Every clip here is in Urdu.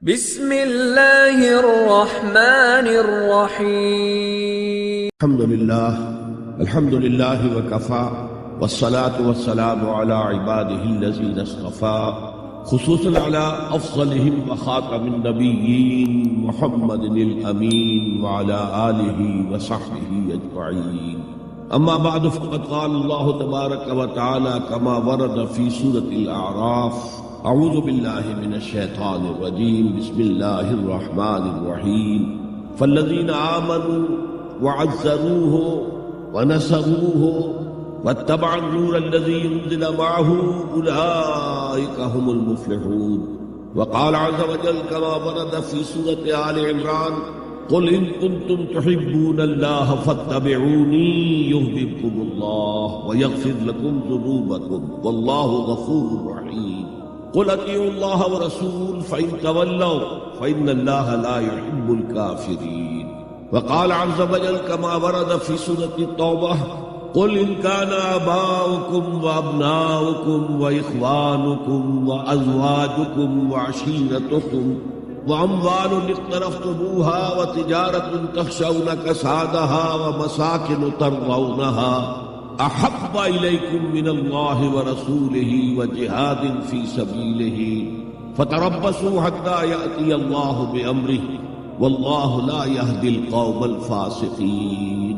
بسم اللہ الرحمن الرحیم الحمد للہ وکفا والصلاة والسلام على عباده الذین اصطفى خصوصا على افضلهم وخاتم النبیین محمد الامین وعلى آلہ وصحبہ اجمعین. اما بعد فقد قال اللہ تبارک وتعالی كما ورد في سورة الاعراف: اعوذ باللہ من الشیطان الرجیم بسم اللہ الرحمن الرحیم فالذین آمنوا وعزروه ونصروه واتبعوا النور الذي انزل معه اولئک هم المفلحون. وقال عز وجل كما ورد في سورة آل عمران: قل ان كنتم تحبون الله فاتبعوني يحببكم الله ويغفر لكم ذنوبكم والله غفور رحيم. قل اطیعوا اللہ ورسول فإن تولوا فإن اللہ لا يحب الكافرین. وقال عز وجل كما ورد في سورة التوبة: قل إن كان آباؤكم وأبناؤكم وإخوانكم وأزواجكم وعشيرتكم وأموال اقترفتموها وتجارة تخشون كسادها ومساكن ترضونها احب الیکم من اللہ ورسولہ وجہاد فی سبیلہ فتربصوا حتی یأتی اللہ بامرہ واللہ لا یہدی القوم الفاسقین.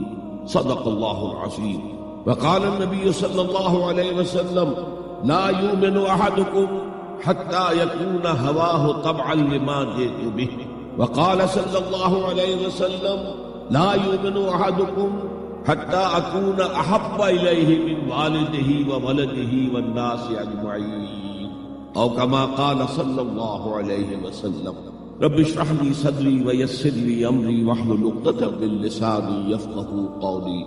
صدق اللہ العظیم. وقال النبی صلی اللہ علیہ وسلم: لا یؤمن احدکم حتی یکون ہواہ طبعا لما جئت بہ. وقال صلی اللہ علیہ وسلم: لا یؤمن احدکم حتی اکون احب الیہ من والدہ وولدہ والناس اجمعین. او کما قال صلی اللہ علیہ وسلم: رب اشرح لی صدری ویسر لی امری واحلل عقدۃ من لسانی یفقهوا قولی.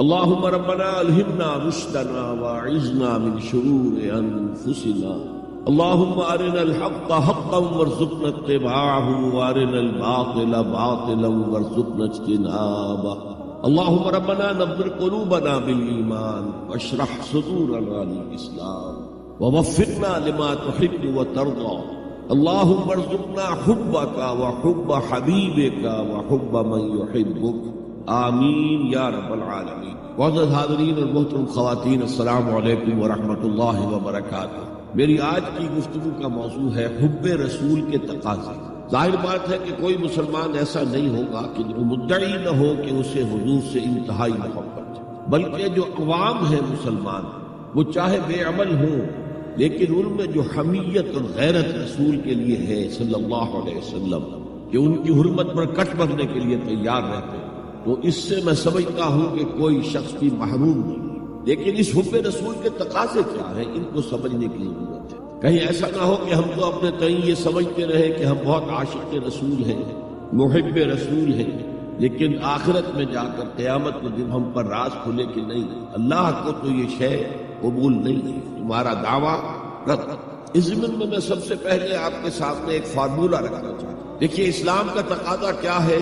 اللہم ربنا الہمنا رشدنا واعذنا من شرور انفسنا. اللہم ارنا الحق حقا وارزقنا اتباعہ وارنا الباطل باطلا وارزقنا اجتنابہ. اللہم ربنا نور قلوبنا بالایمان واشرح صدورنا للاسلام ووفقنا لما تحب وترضى. اللہم ارزقنا حبک وحب حبیبک وحب من يحبک. آمین یا رب العالمین. معزز حاضرین اور محترم خواتین، السلام علیکم ورحمۃ اللہ وبرکاتہ. میری آج کی گفتگو کا موضوع ہے حب رسول کے تقاضے. ظاہر بات ہے کہ کوئی مسلمان ایسا نہیں ہوگا کہ جو مدعی نہ ہو کہ اسے حضور سے انتہائی محبت ہے، بلکہ جو عوام ہے مسلمان وہ چاہے بے عمل ہوں لیکن ان میں جو حمیت اور غیرت رسول کے لیے ہے صلی اللہ علیہ وسلم کہ ان کی حرمت پر کٹ بھرنے کے لیے تیار رہتے ہیں، تو اس سے میں سمجھتا ہوں کہ کوئی شخص بھی محروم نہیں. لیکن اس حب رسول کے تقاضے کیا ہیں، ان کو سمجھنے کی ضرورت ہے. کہیں ایسا نہ ہو کہ ہم تو اپنے تئیں یہ سمجھتے رہے کہ ہم بہت عاشق رسول ہیں، محب رسول ہیں، لیکن آخرت میں جا کر قیامت کے دن ہم پر راز کھلے کہ نہیں، اللہ کو تو یہ شے قبول نہیں ہے، تمہارا دعویٰ رد. اس ضمن میں سب سے پہلے آپ کے سامنے ایک فارمولہ رکھنا چاہتا ہوں. دیکھیے، اسلام کا تقاضا کیا ہے؟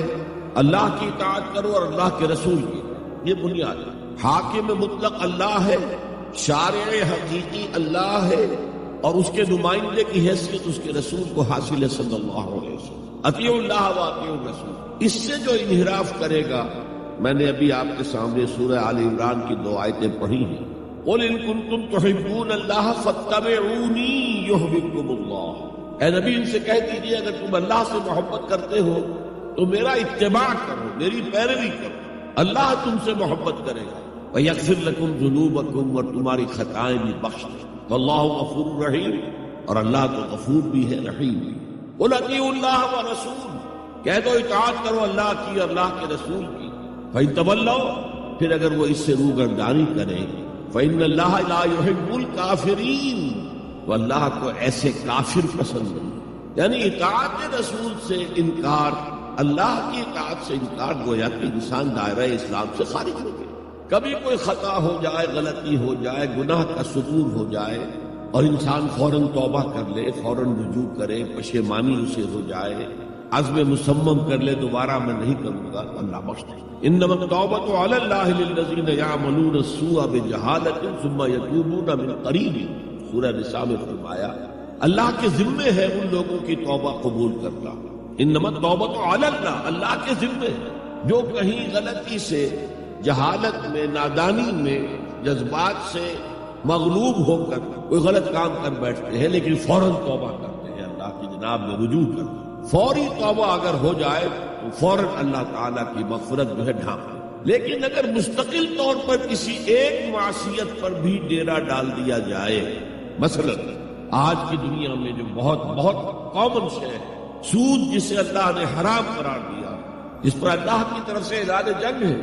اللہ کی اطاعت کرو اور اللہ کے رسول کی. یہ بنیاد ہے. حاکم مطلق اللہ ہے، شارع حقیقی اللہ ہے، اور اس کے نمائندے کی حیثیت اس کے رسول کو حاصل ہے صلی اللہ علیہ وسلم. اطیعوا اللہ و اطیعوا الرسول. اس سے جو انحراف کرے گا، میں نے ابھی آپ کے سامنے سورہ آل عمران کی 2 آیتیں پڑھی ہیں. قل ان کنتم تحبون اللہ فاتبعونی یحببکم اللہ. اے نبی، ان سے کہہ دیجیے اگر تم اللہ سے محبت کرتے ہو تو میرا اتباع کرو، میری پیروی کرو، اللہ تم سے محبت کرے گا. وَيَغْفِرْ لَكُمْ ذُنُوبَكُمْ، اور تمہاری خطائیں بھی بخش دے. واللہ غفور رحیم، اور اللہ تو غفور بھی ہے، رحیم بھی. قل اطیعوا اللہ ورسول، کہہ دو اطاعت کرو اللہ کی اور اللہ کے رسول کی. فإن تولوا، پھر اگر وہ اس سے روگردانی کریں، فإن اللہ لا يحب الکافرین، وہ اللہ کو ایسے کافر پسند نہیں. یعنی اطاعت رسول سے انکار، اللہ کی اطاعت سے انکار، گویا کہ انسان دائرہ اسلام سے خارج ہو گیا. کبھی کوئی خطا ہو جائے، غلطی ہو جائے، گناہ کا صدور ہو جائے اور انسان فوراً توبہ کر لے، فوراً رجوع کرے، پشیمانی اسے ہو جائے، عزم مصمم کر لے دوبارہ میں نہیں کروں گا، اللہ بخش دے. انما التوبۃ علی اللہ للذین یعملون السوء بجہالۃ ثم یتوبون من قریب. سورہ نساء میں فرمایا اللہ کے ذمے ہے ان لوگوں کی توبہ قبول کرنا. انما التوبۃ علی اللہ، اللہ کے ذمے ہے. جو کہیں غلطی سے، جہالت میں، نادانی میں، جذبات سے مغلوب ہو کر کوئی غلط کام کر بیٹھتے ہیں لیکن فوراً توبہ کرتے ہیں، اللہ کی جناب میں رجوع کرتے ہیں، فوری توبہ اگر ہو جائے تو فوراً اللہ تعالیٰ کی مغفرت جو ہے ڈھانپ. لیکن اگر مستقل طور پر کسی ایک معصیت پر بھی ڈیرا ڈال دیا جائے، مثلا آج کی دنیا میں جو بہت بہت کامن شے ہے سود، جسے اللہ نے حرام قرار دیا، جس پر اللہ کی طرف سے اعلان جنگ ہے،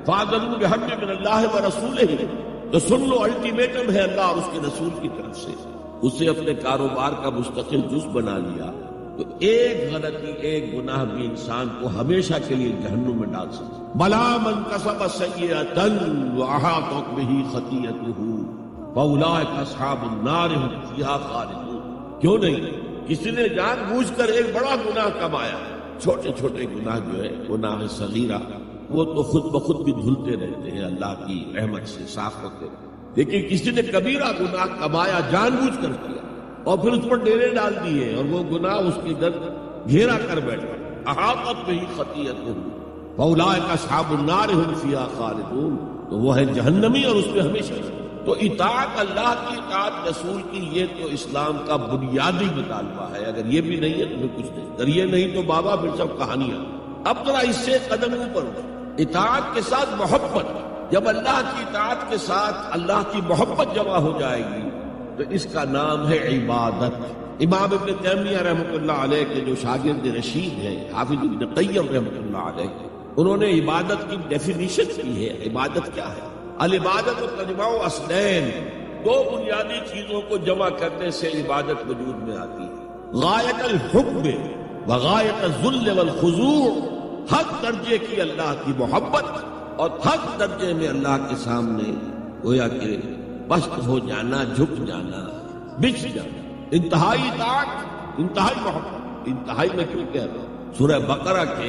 فَأَذَنُوا بِحَرْبٍ مِّنَ اللَّهِ وَرَسُولِهِ، تو سن لو الٹیمیٹم ہے اللہ اور اس کے رسول کی طرف سے. اسے اپنے کاروبار کا مستقل جز بنا لیا تو ایک غلطی، ایک گناہ بھی انسان کو ہمیشہ کے لیے جہنم میں ڈال سکتا. بَلَا مَن كَسَبَ سَيِّئَةً وَأَحَاطَتْ بِهِ خَطِيئَتُهُ فَأُولَٰئِكَ أَصْحَابُ النَّارِ هُمْ فِيهَا خَالِدُونَ. کیوں نہیں؟ کسی نے جان بوجھ کر ایک بڑا گناہ کمایا، چھوٹے چھوٹے گناہ جو ہے گناہ صغیرہ وہ تو خود بخود بھی دھلتے رہتے ہیں اللہ کی رحمت سے، صاف ہوتے رہتے. لیکن کسی نے کبیرہ گناہ کمایا، جان بوجھ کر کیا اور پھر اس پر ڈیرے ڈال دیے اور وہ گناہ اس کی گرد گھیرا کر بیٹھا، احاطت بہ خطیئتہ فاولئک اصحاب النار هم فیہا خالدون، تو وہ ہے جہنمی اور اس میں ہمیشہ. تو اطاعت اللہ کی، اطاعت رسول کی، یہ تو اسلام کا بنیادی مطالبہ ہے. اگر یہ بھی نہیں ہے تو پھر کچھ نہیں. اگر یہ نہیں تو بابا پھر سب کہانیاں. اب ذرا اس سے قدم اوپر ہو، اطاعت کے ساتھ محبت. جب اللہ کی اطاعت کے ساتھ اللہ کی محبت جمع ہو جائے گی تو اس کا نام ہے عبادت. امام ابن تیمیہ رحمۃ اللہ علیہ کے جو شاگرد رشید ہیں، حافظ ابن قیم رحمۃ اللہ علیہ، انہوں نے عبادت کی ڈیفینیشن کی ہے. عبادت کیا ہے؟ العبادت تجمع اصلین، دو بنیادی چیزوں کو جمع کرنے سے عبادت وجود میں آتی ہے. غایت الحب وغایت الذل والخضوع، حد درجے کی اللہ کی محبت اور حد درجے میں اللہ کے سامنے گویا کہ پست ہو جانا، جھک جانا، بچھ جانا. انتہائی اطاعت، انتہائی محبت. انتہائی میں کیوں کہہ رہا ہوں؟ سورہ بقرہ کے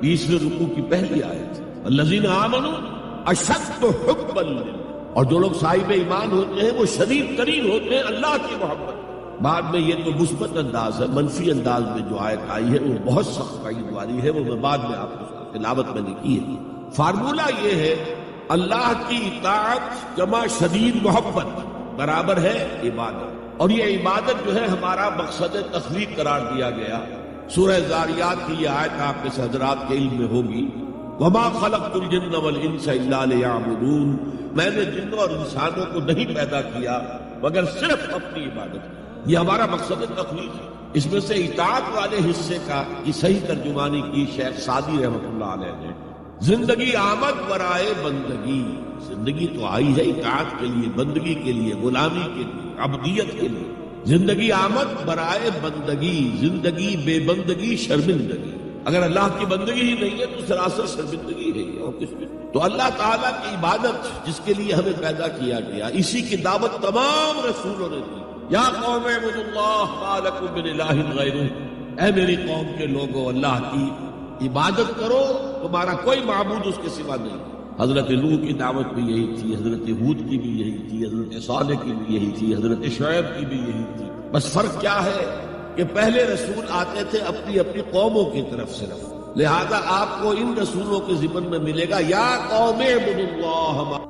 20ویں رکوع کی پہلی آیت، الذین آمنوا اشد حبا للہ، اور جو لوگ صاحب ایمان ہوتے ہیں وہ شدید ترین ہوتے ہیں اللہ کی محبت. بعد میں یہ تو مثبت انداز ہے، منفی انداز میں جو آیت آئی ہے وہ بہت سخت قید والی ہے، وہ میں بعد میں آپ کو تلاوت میں نے کی ہے. فارمولہ یہ ہے اللہ کی اطاعت جمع شدید محبت برابر ہے عبادت. اور یہ عبادت جو ہے ہمارا مقصد تخلیق قرار دیا گیا. سورہ ذاریات کی یہ آیت آپ کے حضرات کے علم میں ہوگی، وَمَا خَلَقْتُ الْجِنَّ وَالْإِنسَ إِلَّا لِيَعْبُدُونَ، میں نے جنوں اور انسانوں کو نہیں پیدا کیا مگر صرف اپنی عبادت. یہ ہمارا مقصد تخلیق ہے. اس میں سے اطاعت والے حصے کا کی صحیح ترجمانی کی شیخ سعدی رحمۃ اللہ علیہ نے، زندگی آمد برائے بندگی. زندگی تو آئی ہے اطاعت کے لیے، بندگی کے لیے، غلامی کے لیے، عبدیت کے لیے. زندگی آمد برائے بندگی، زندگی بے بندگی شرمندگی. اگر اللہ کی بندگی ہی نہیں ہے تو سراسر شرمندگی ہے اور کچھ بھی. تو اللہ تعالیٰ کی عبادت جس کے لیے ہمیں پیدا کیا گیا، اسی کی دعوت تمام رسولوں نے دی. یا قوم اعبدوا اللہ ما لکم من الہ غیرہ، اے میری قوم کے لوگوں اللہ کی عبادت کرو، تمہارا کوئی معبود اس کے سوا نہیں. حضرت نوح کی دعوت بھی یہی تھی، حضرت ہود کی بھی یہی تھی، حضرت صالح کی بھی یہی تھی، حضرت شعیب کی بھی یہی تھی. بس فرق کیا ہے کہ پہلے رسول آتے تھے اپنی اپنی قوموں کی طرف صرف، لہذا آپ کو ان رسولوں کے ضمن میں ملے گا یا قوم اعبدوا اللہ.